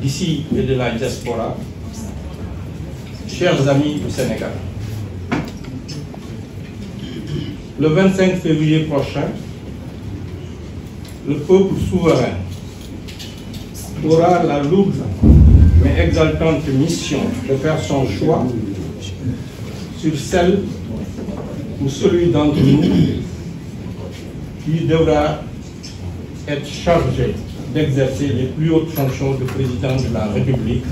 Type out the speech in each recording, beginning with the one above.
d'ici et de la diaspora, chers amis du Sénégal, le 25 février prochain, le peuple souverain aura la lourde mais exaltante mission de faire son choix sur celle ou celui d'entre nous qui devra être chargé d'exercer les plus hautes fonctions de président de la République,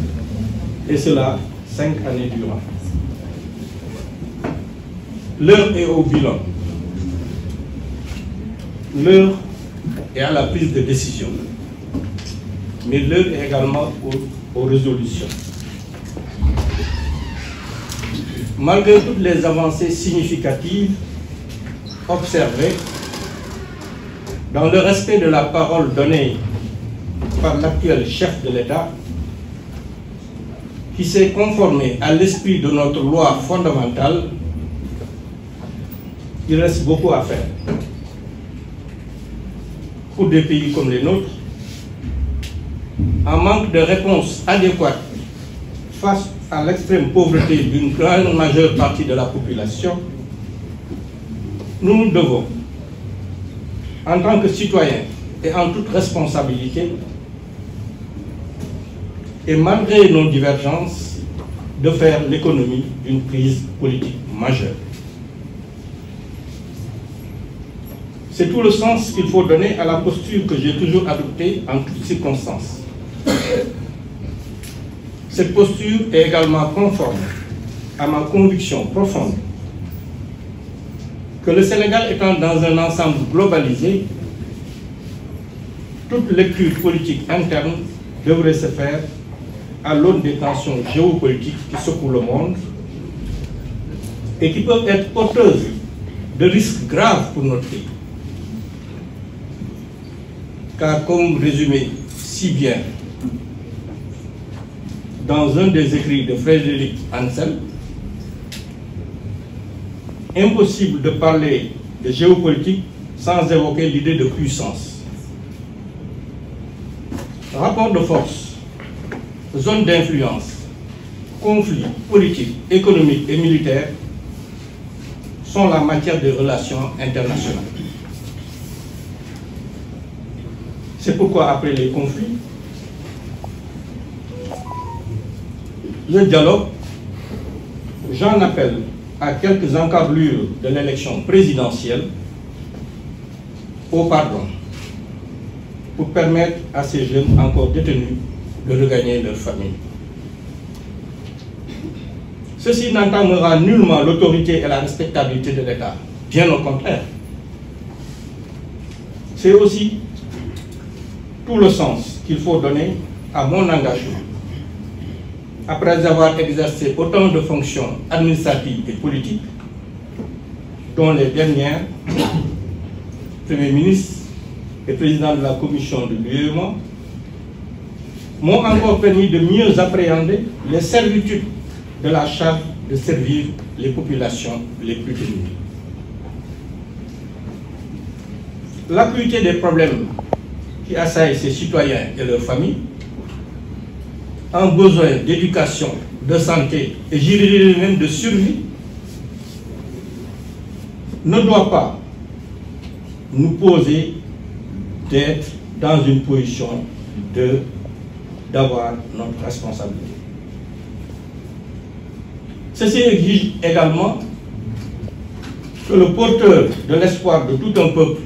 et cela 5 années durant. L'heure est au bilan. L'heure est à la prise de décision. Mais l'heure est également aux résolutions. Malgré toutes les avancées significatives observées, dans le respect de la parole donnée par l'actuel chef de l'État, qui s'est conformé à l'esprit de notre loi fondamentale, il reste beaucoup à faire. Pour des pays comme les nôtres, en manque de réponse adéquate face à l'extrême pauvreté d'une grande majeure partie de la population, nous nous devons, en tant que citoyens et en toute responsabilité, et malgré nos divergences, de faire l'économie d'une crise politique majeure. C'est tout le sens qu'il faut donner à la posture que j'ai toujours adoptée en toutes circonstances. Cette posture est également conforme à ma conviction profonde que le Sénégal étant dans un ensemble globalisé, toute lecture politique interne devrait se faire à l'aune des tensions géopolitiques qui secouent le monde et qui peuvent être porteuses de risques graves pour notre pays. Car comme résumé si bien dans un des écrits de Frédéric Ansel, impossible de parler de géopolitique sans évoquer l'idée de puissance. Rapport de force, zone d'influence, conflits politiques, économiques et militaires sont la matière des relations internationales. C'est pourquoi après les conflits, le dialogue, j'en appelle à quelques encablures de l'élection présidentielle au pardon, pour permettre à ces jeunes encore détenus de regagner leur famille. Ceci n'entamera nullement l'autorité et la respectabilité de l'État, bien au contraire. C'est aussi tout le sens qu'il faut donner à mon engagement. Après avoir exercé autant de fonctions administratives et politiques, dont les dernières, Premier ministre et président de la commission de l'UEMOA, m'ont encore permis de mieux appréhender les servitudes de la charge de servir les populations les plus démunies. L'acuité des problèmes qui assaillent ces citoyens et leurs familles, un besoin d'éducation, de santé et j'irais même de survie, ne doit pas nous poser d'être dans une position d'avoir notre responsabilité. Ceci exige également que le porteur de l'espoir de tout un peuple,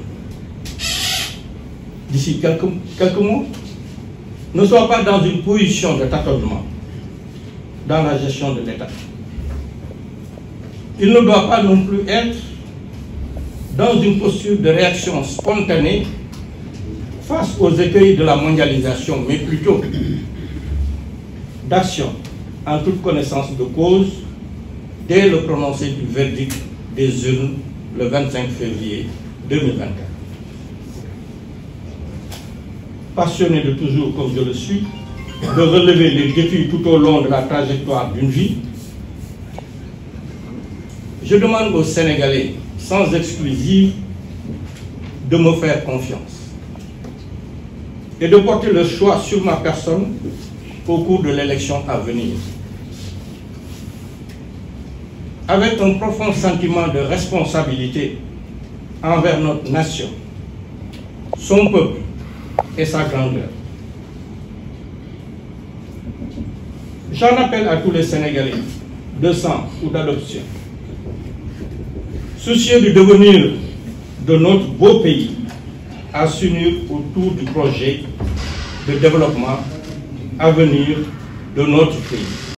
d'ici quelques mois, ne soit pas dans une position de tâtonnement dans la gestion de l'État. Il ne doit pas non plus être dans une posture de réaction spontanée face aux écueils de la mondialisation, mais plutôt d'action en toute connaissance de cause dès le prononcé du verdict des urnes le 25 février 2024. Passionné de toujours, comme je le suis, de relever les défis tout au long de la trajectoire d'une vie, je demande aux Sénégalais, sans exclusive, de me faire confiance et de porter le choix sur ma personne au cours de l'élection à venir. Avec un profond sentiment de responsabilité envers notre nation, son peuple et sa grandeur. J'en appelle à tous les Sénégalais de sang ou d'adoption, soucieux du devenir de notre beau pays, à s'unir autour du projet de développement à venir de notre pays.